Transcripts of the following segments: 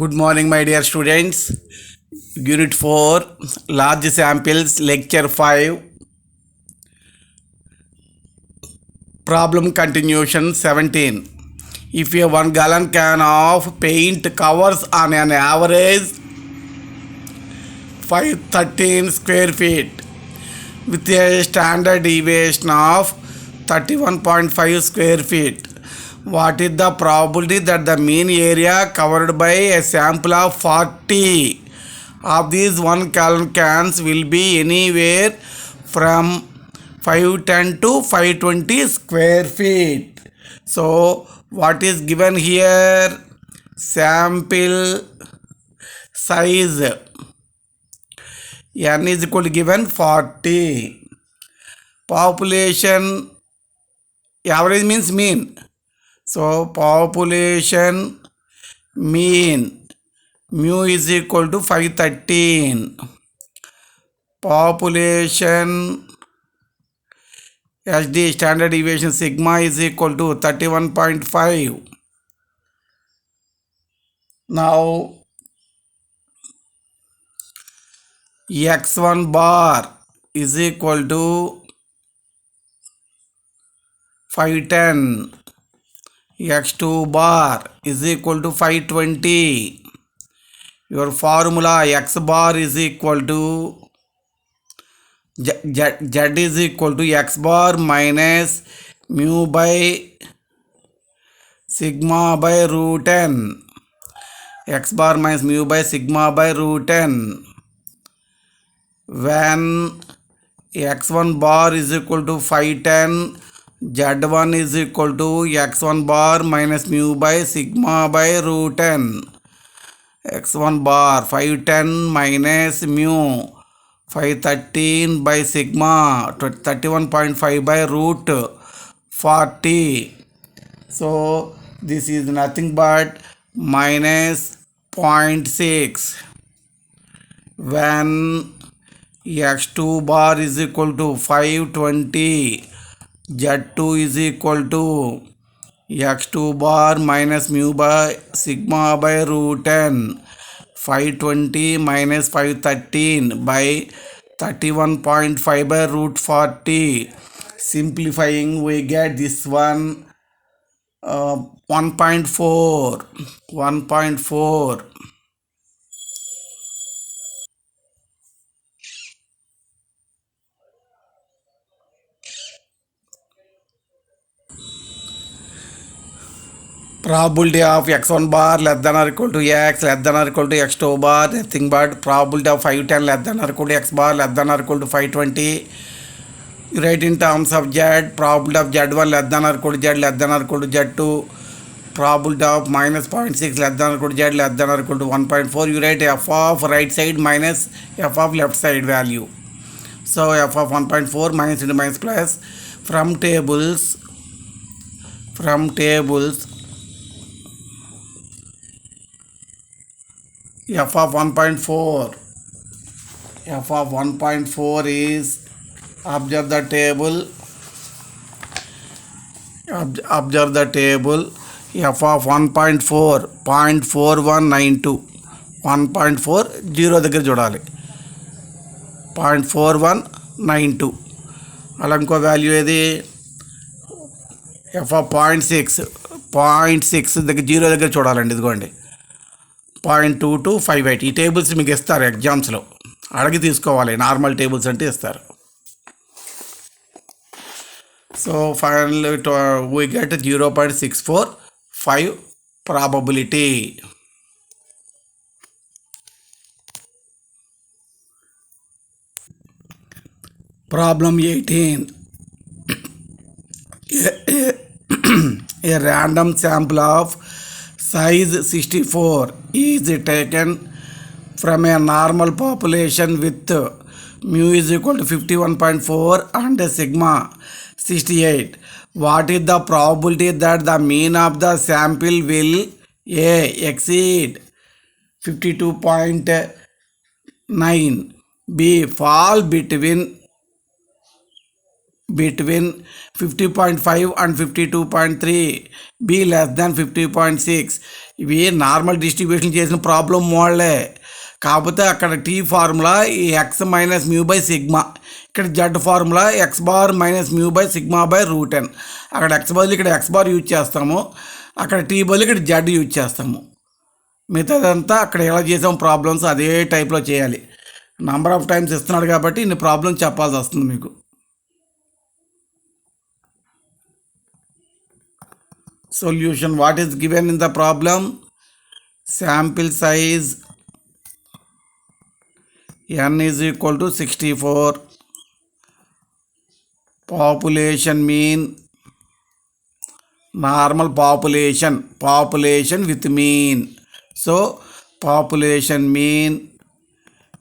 Good morning, my dear students. Unit 4, Large Samples, Lecture 5, Problem Continuation 17. If a 1 gallon can of paint covers on an average 513 square feet with a standard deviation of 31.5 square feet, what is the probability that the mean area covered by a sample of 40 of these 1 gallon cans will be anywhere from 510 to 520 square feet? So what is given here? Sample size n is equal to given 40. Population, average means mean. So population mean mu is equal to 513. Population SD standard deviation sigma is equal to 31.5. Now x1 bar is equal to 510. x2 bar is equal to 520. Your formula x bar is equal to z is equal to x bar minus mu by sigma by root n. X bar minus mu by sigma by root n. When x1 bar is equal to 510, z1 is equal to x1 bar minus mu by sigma by root n. x1 bar 510 minus mu 513 by sigma 31.5 by root 40. So this is nothing but minus 0.6. When x2 bar is equal to 520, z2 is equal to x2 bar minus mu by sigma by root n. 520 minus 513 by 31.5 by root 40. Simplifying, we get this one 1.4. 1.4. Probability of x1 bar less than or equal to x less than or equal to x2 bar, nothing but probability of 510 less than or equal to x bar less than or equal to 520. You write in terms of z, probability of z1 less than or equal to z less than or equal to z2, probability of minus 0.6 less than or equal to z less than or equal to 1.4. You write f of right side minus f of left side value. So f of 1.4 minus into minus plus. From tables f of 1.4 is, observe the table f of 1.4 0.4192 1.4 0 దగ్గర చూడాలి 0.4192. అలా ఇంకో value ఏది f of 0.6 దగ్గర 0 దగ్గర చూడాలండి. ఇదిగోండి 0.2258. ఈ టేబుల్స్ మీకు ఇస్తారు ఎగ్జామ్స్లో, అడిగి తీసుకోవాలి. నార్మల్ టేబుల్స్ అంటే ఇస్తారు. So final we get 0.645 probability. Problem 18. A random sample of size 64 is taken from a normal population with mu is equal to 51.4 and sigma 68. What is the probability that the mean of the sample will A. exceed 52.9, B. fall between between 50.5 and 52.3, b less than 50.6. ఇవి normal distribution చేసిన problem మోడలే, కాకపోతే అక్కడ T formula ఈ X minus mu by sigma, ఇక్కడ Z formula X bar minus mu by sigma by root N. అక్కడ X బదులు ఇక్కడ ఎక్స్ బార్ యూజ్ చేస్తాము, అక్కడ టీ బదులు ఇక్కడ జెడ్ యూజ్ చేస్తాము. మిగతాదంతా అక్కడ ఎలా చేసాం ప్రాబ్లమ్స్ అదే టైప్లో చేయాలి. నంబర్ ఆఫ్ టైమ్స్ ఇస్తున్నాడు కాబట్టి ఇన్ని ప్రాబ్లమ్స్ చెప్పాల్సి వస్తుంది మీకు. Solution. What is given in the problem? Sample size n is equal to 64. Population mean, normal population with mean. So population mean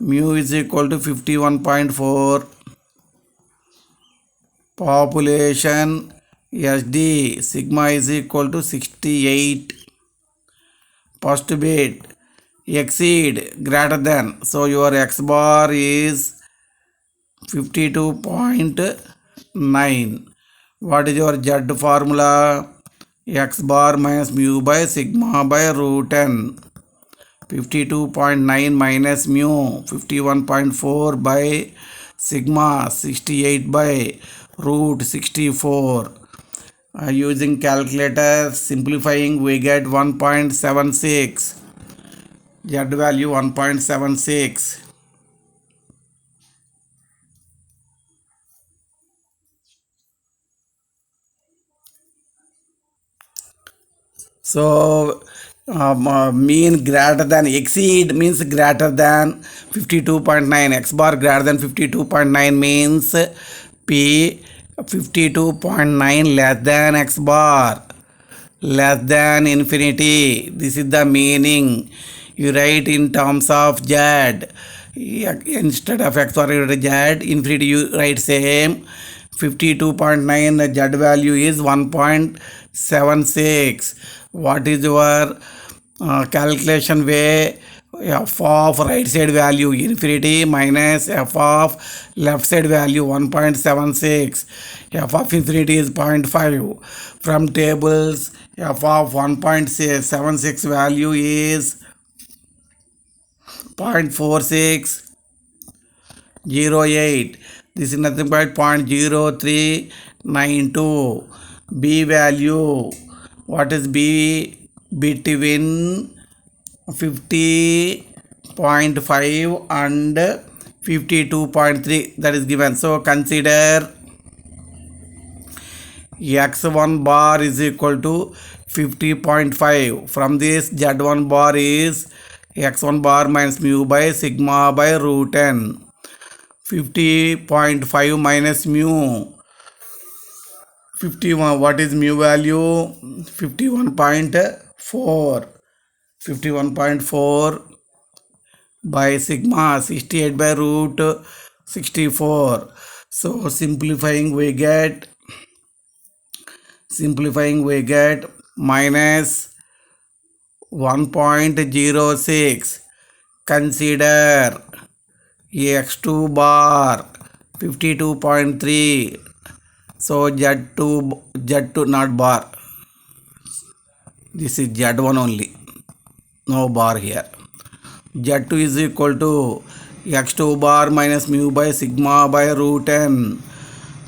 mu is equal to 51.4. Population SD sigma is equal to 68. First bit exceed greater than, so your x bar is 52.9. What is your Z formula? X bar minus mu by sigma by root n. 52.9 minus mu 51.4 by sigma 68 by root 64. Using calculator simplifying we get 1.76. Z value 1.76. So mean greater than, exceed means greater than 52.9. X bar greater than 52.9 means P 52.9 less than x bar, less than infinity. This is the meaning. You write in terms of z. Instead of x bar you write z, infinity you write same. 52.9 z value is 1.76. What is your calculation way? F of right side value infinity minus f of left side value 1.76. F of infinity is 0.5. From tables, f of 1.76 value is 0.4608. This is nothing but 0.0392. B value, what is B? Between 50.5 and 52.3, that is given. So consider x1 bar is equal to 50.5. From this z1 bar is x1 bar minus mu by sigma by root n. 50.5 minus mu 51. What is mu value? 51.4. 51.4 by sigma 68 by root 64. So simplifying we get minus 1.06. Consider x2 bar 52.3. So z2 not bar. This is z1 only, no bar here. Z2 is equal to x2 bar minus mu by sigma by root n.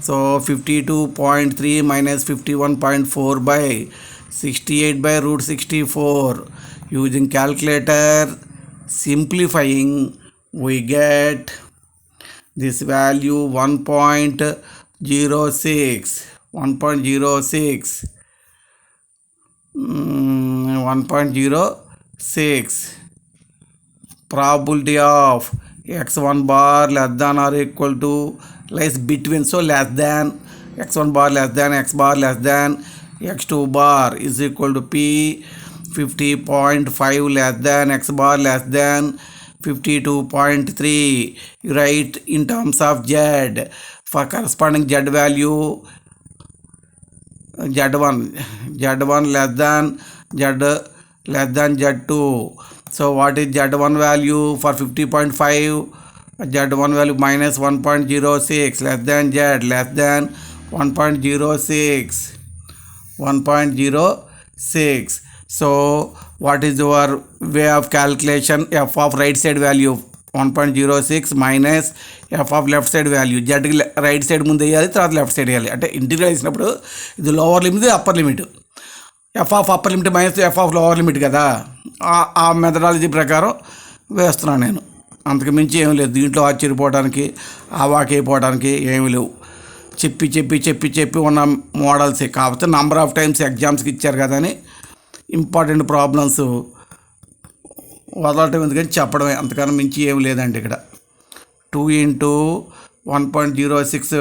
So 52.3 minus 51.4 by 68 by root 64. Using calculator simplifying we get this value 1.06. 1.06. Probability of x1 bar less than or equal to, lies between, so less than, x1 bar less than x bar less than x2 bar is equal to p 50.5 less than x bar less than 52.3. You write in terms of z. For corresponding z value, z1 less than z2. So what is z1 value for 50.5? Z1 value minus 1.06 less than Z less than 1.06. 1.06. So what is your way of calculation? F of right side value 1.06 minus f of left side value. Z right side ముందు వేయాలి, తర్వాత left side వేయాలి. అంటే integral వేసినప్పుడు ఇది lower limit, upper limit. F of upper limit minus F of lower limit కదా, ఆ methodology ప్రకారం వేస్తున్నాను నేను. అంతకు మించి ఏమి లేదు దీంట్లో. ఆశ్చర్యపోవడానికి అవాకైపోవడానికి ఏమి లేవు. చెప్పి ఉన్న మోడల్సే. కాకపోతే నంబర్ ఆఫ్ టైమ్స్ ఎగ్జామ్స్కి ఇచ్చారు కదా అని ఇంపార్టెంట్ ప్రాబ్లమ్స్ వదలటం ఎందుకని చెప్పడమే, అంతకన్నా మించి ఏమి లేదండి ఇక్కడ. 2 into 1.06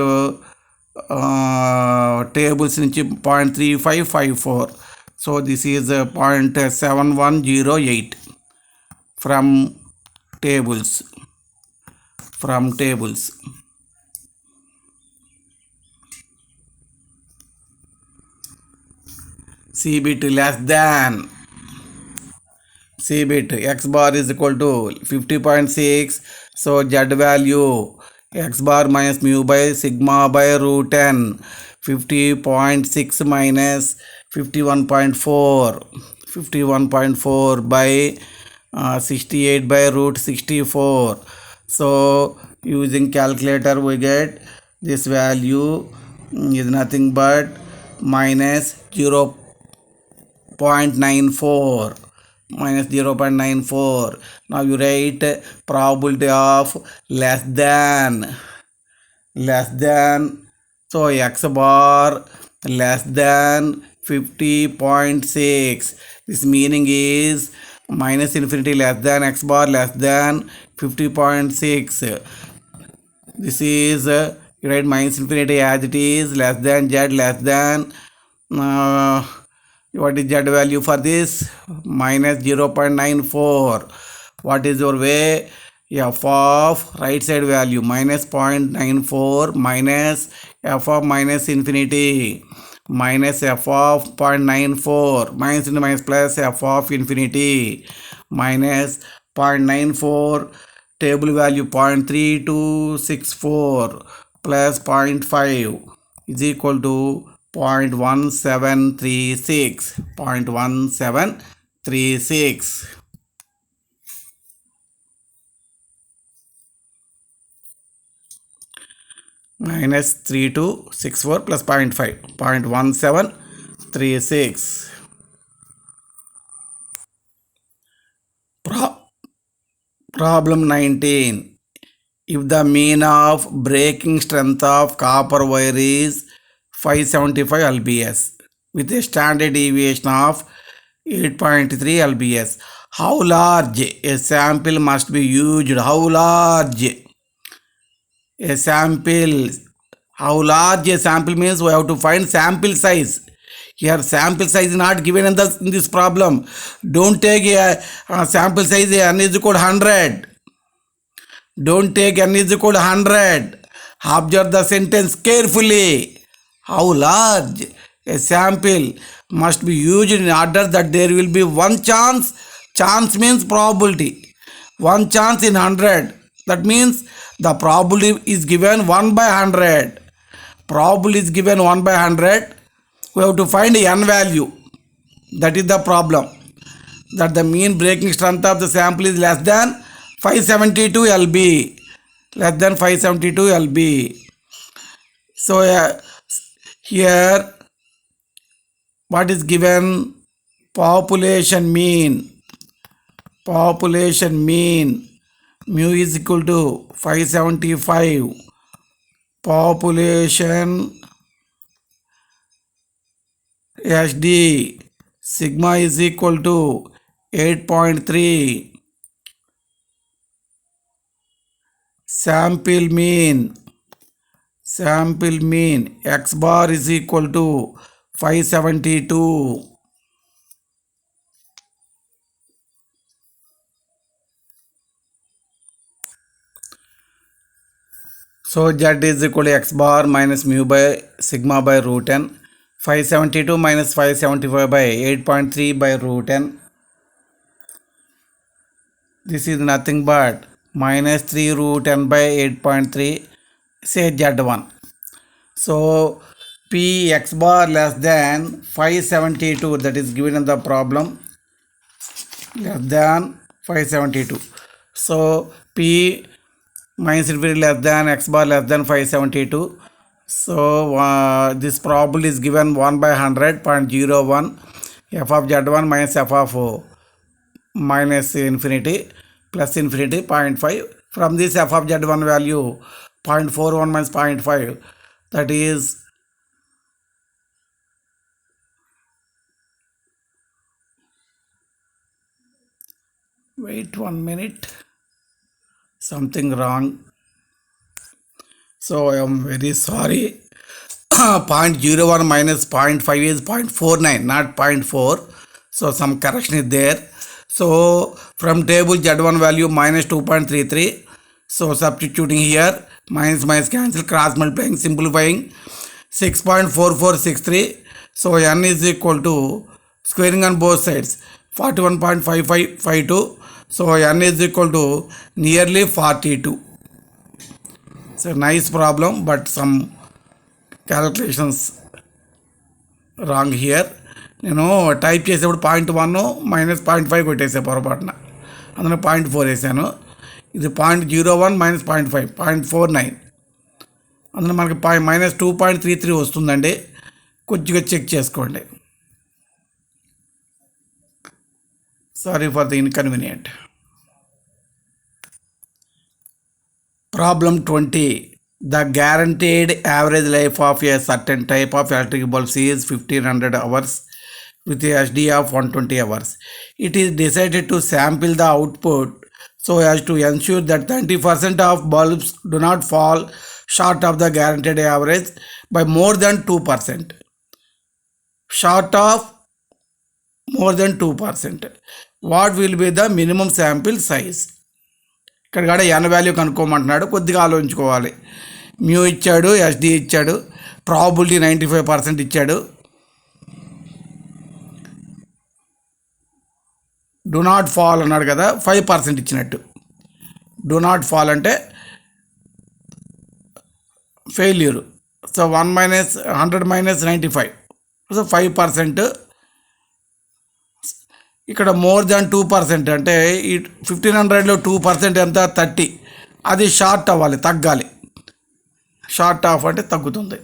టేబుల్స్ నుంచి 0.3554. So this is 0.7108 from tables. CBit less than CBit x bar is equal to 50.6. So Z value x bar minus mu by sigma by root n. 50.6 minus 51.4 by 68 by root 64. So using calculator we get this value is nothing but minus 0.94. Now you write probability of less than. So x bar less than 50.6. This meaning is minus infinity less than x bar less than 50.6. This is you write minus infinity as it is, less than Z less than what is Z value for this? Minus 0.94. What is your way? F of right side value minus 0.94 minus f of minus infinity minus f of 0.94 minus into minus plus f of infinity minus 0.94 table value 0.3264 plus 0.5 is equal to 0.1736. Minus 3264 plus 0.5, 0.1736. Problem 19. If the mean of breaking strength of copper wire is 575 lbs with a standard deviation of 8.3 lbs, how large a sample must be used? How large a sample means we have to find sample size. Here sample size is not given in this problem. Don't take a sample size n is equal to 100. Don't take n is equal to 100. Observe the sentence carefully. How large a sample must be used in order that there will be one chance. Chance means probability. One chance in 100. That means the probability is given 1 by 100. Probability is given 1 by 100. We have to find n value. That is the problem. That the mean breaking strength of the sample is less than 572 lb. Less than 572 lb. So here what is given? Population mean. Mu is equal to 575. Population SD. Sigma is equal to 8.3. Sample mean x bar is equal to 572. So Z is equal to x bar minus mu by sigma by root n. 572 minus 575 by 8.3 by root n. This is nothing but minus 3 root n by 8.3, say Z1. So P x bar less than 572, that is given in the problem, less than 572. So P minus infinity less than x bar less than 572. So this probability is given 1 by 100.01 f of Z1 minus f of minus infinity plus infinity 0.5. From this f of Z1 value 0.41 minus 0.5, that is wait 1 minute, something wrong. So I am very sorry. 0.01 minus 0.5 is 0.49, not 0.4. So some correction is there. So from table Z1 value minus 2.33. So substituting here, minus minus cancel, cross multiplying, simplifying, 6.4463. So n is equal to squaring on both sides 41.5552. So n is equal to nearly 42. It's a nice problem, but some calculations wrong here. నేను type చేసేప్పుడు 0.1 minus 0.5 కొట్టేసా పొరపాటున, అందులో 0.4 వేసాను. ఇది 0.01 minus 0.5 0.49, అందులో మనకి minus 2.33 వస్తుందండి. కొద్దిగా చెక్ చేసుకోండి. Sorry for the inconvenient. Problem 20. The guaranteed average life of a certain type of electric bulbs is 1500 hours with a HD of 120 hours. It is decided to sample the output so as to ensure that 20% of bulbs do not fall short of the guaranteed average by more than 2%. Short of more than 2%. What will be the minimum sample size? ఇక్కడ కూడా ఎన్ value కనుక్కోమంటున్నాడు. కొద్దిగా ఆలోచించుకోవాలి. Mu ఇచ్చాడు, SD ఇచ్చాడు, probability 95% ఇచ్చాడు. Do not fall అన్నాడు కదా, 5% ఇచ్చినట్టు. డు నాట్ ఫాల్ అంటే failure. So 1 minus 100 minus 95, so 5%. ఇక్కడ మోర్ దాన్ 2% అంటే ఈ 1500లో 2% ఎంత, 30. అది షార్ట్ అవ్వాలి, తగ్గాలి. షార్ట్ ఆఫ్ అంటే తగ్గుతుంది.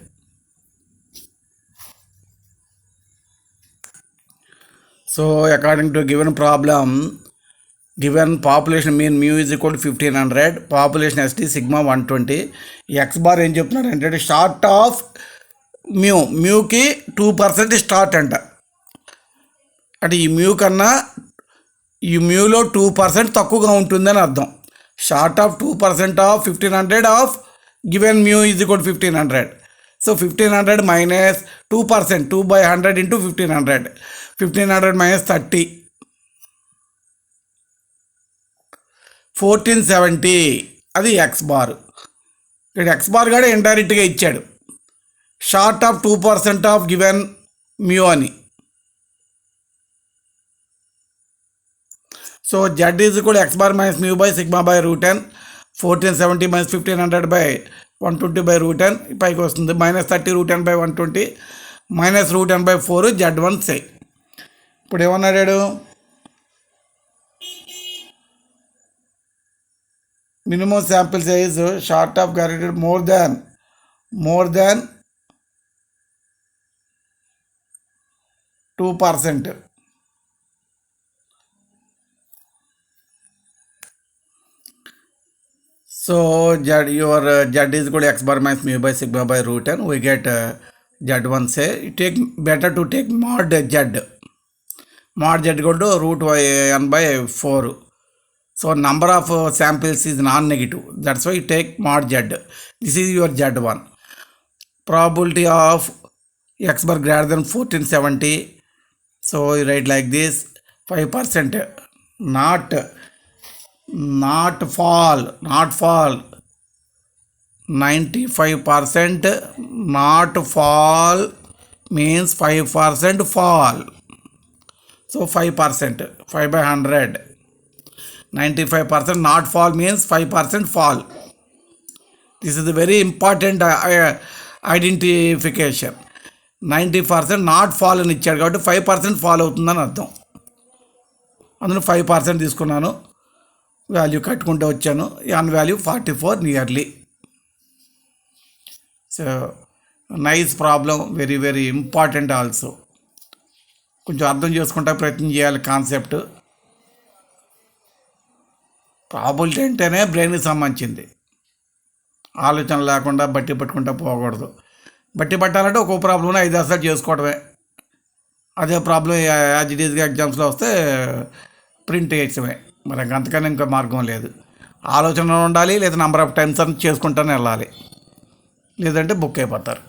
So according to given problem, given population mean mu is equal to 1500, population ST sigma 120. X bar ఏం చెప్తున్నాడు అంటే షార్ట్ ఆఫ్ మ్యూకి 2% స్టార్ట్ అంట. అంటే ఈ మ్యూ కన్నా ఈ మ్యూలో 2% తక్కువగా ఉంటుందని అర్థం. Short of 2% of 1500 of given mu is equal 1500. So 1500 minus 2%, 2/100 into 1500, 1500 minus 30, 1470. అది ఎక్స్ బార్. ఇక్కడ ఎక్స్ బార్ కూడా ఇండైరెక్ట్గా ఇచ్చాడు, short of 2% of given mu అని. So Z is equal to x bar minus mu by sigma by root n, 1470 minus 1500 by 120 by root n పైకి వస్తుంది. Minus 30 root n by 120 minus root n by 4 Z1 సే. ఇప్పుడు ఏమన్నాడు, minimum sample size short of guaranteed more than 2%. So your Z is equal to x bar minus mu by sigma by root n. We get Z1 say. Better to take mod Z. Mod Z equal to root n by 4. So number of samples is non-negative. That's why you take mod Z. This is your Z1. Probability of x bar greater than 1470. So you write like this, 5%. Not fall, 95%. Not fall means 5% fall. So 5%, 5/100. 95% not fall means 5% fall. This is a very important identification. 90% not fall అని ఇచ్చాడు కాబట్టి 5% fall అవుతుందని అర్థం. అందులో 5% తీసుకున్నాను, value కట్టుకుంటూ వచ్చాను. An value 44 nearly. So nice problem, very very important also. కొంచెం అర్థం చేసుకుంటా ప్రయత్నం చేయాలి కాన్సెప్ట్. ప్రాబిలిటీ అంటేనే బ్రెయిన్కి సంబంధించింది. ఆలోచన లేకుండా బట్టి పట్టుకుంటా పోకూడదు. బట్టి పట్టాలంటే ఒక్కో ప్రాబ్లం 5 సార్లు చేసుకోవడమే. అదే ప్రాబ్లం యాజ్ ఇట్ ఈజ్గా ఎగ్జామ్స్లో వస్తే ప్రింట్ వేయడమే. మరి అంతకన్నా ఇంకా మార్గం లేదు. ఆలోచన ఉండాలి, లేదా నెంబర్ ఆఫ్ టైమ్స్ అని చేసుకుంటానే వెళ్ళాలి, లేదంటే బుక్ అయిపోతారు.